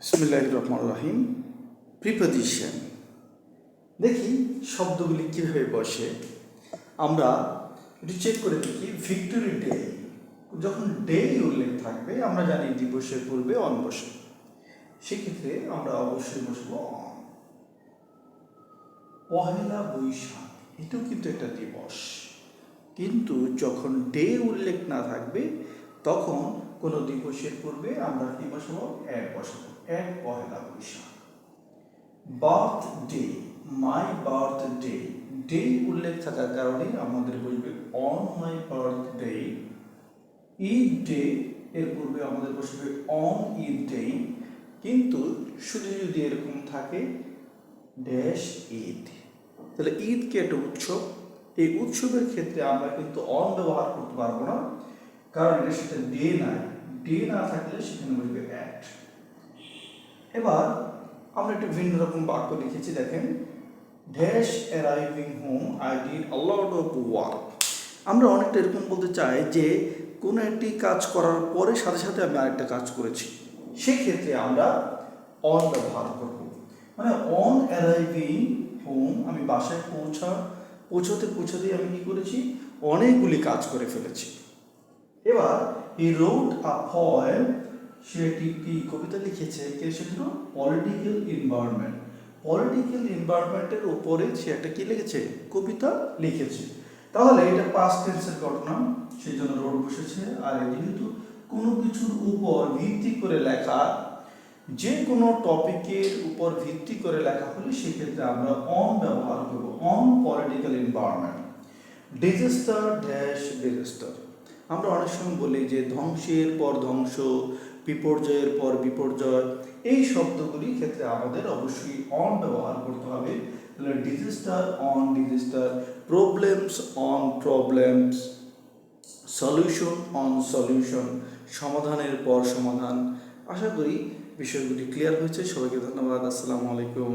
বিসমিল্লাহির রহমানির রহিম। প্রিপোজিশন দেখি শব্দগুলি কীভাবে বসে। আমরা একটু চেক করে দেখি। ভিক্টোরি ডে, যখন ডে উল্লেখ থাকবে আমরা জানি দিবসের পূর্বে অন বসে, সেক্ষেত্রে আমরা অবশ্যই বসবো অন। পহেলা বৈশাখ, এটাও কিন্তু একটা দিবস, কিন্তু যখন ডে উল্লেখ না থাকবে তখন কোনো দিবসের পূর্বে আমরা কি বসাবো? এক বসাবো, এক Pohela Boishakh. Birthday, my birthday, day উল্লেখ থাকার কারণে আমাদের বসবে on my birthday. Eid day, এর পূর্বে আমাদের বসবে অন ঈদ ডে। কিন্তু শুধু যদি এরকম থাকে ড্যাশ ঈদ, তাহলে ঈদকে একটা উৎসব, এই উৎসবের ক্ষেত্রে আমরা কিন্তু অন ব্যবহার করতে পারবো না, কারণ এটার সাথে ডে নাই। ডে না থাকলে সেখানে বসবে অ্যাট। এবার আমরা একটা ভিন্ন রকম বাক্য লিখেছি, দেখেন। Dash arriving home I did a lot of work. আমরা অনেকটা এরকম বলতে চাই যে কোনো একটি কাজ করার পরে সাথে সাথে আমি আরেকটা কাজ করেছি, সেক্ষেত্রে আমরা অন ব্যবহার করব। মানে অন অ্যারাইভিং হোম, আমি বাসায় পৌঁছাতেই আমি কি করেছি? অনেকগুলি কাজ করে ফেলেছি। এবার হি রোট আ পোয়েম, সে একটি কবিতা লিখেছে, সেটা পলিটিক্যাল এনভায়রনমেন্ট। পলিটিক্যাল এনভায়রনমেন্টের উপরে সে একটা কি লিখেছে? কবিতা লিখেছে। তাহলে এটা পাস্ট টেন্সের ঘটনা, সেই জন্য রোড বসেছে। আর যেহেতু কোনো কিছুর উপর ভিত্তি করে লেখা, যে কোনো টপিকের উপর ভিত্তি করে লেখা হলে সেক্ষেত্রে আমরা অন ব্যবহার করব, on political environment. Disaster dash disaster, আমরা অনেক সময় বলি যে ধ্বংসের পর ধ্বংস, বিপর্যয়ের পর বিপর্যয়, এই শব্দগুলির ক্ষেত্রে আমাদের অবশ্যই অন ব্যবহার করতে হবে। তাহলে disaster on disaster, problems on problems, solution on solution, সমাধানের পর সমাধান। আশা করি বিষয়গুলি ক্লিয়ার হয়েছে। সবাইকে ধন্যবাদ। আসসালামু আলাইকুম।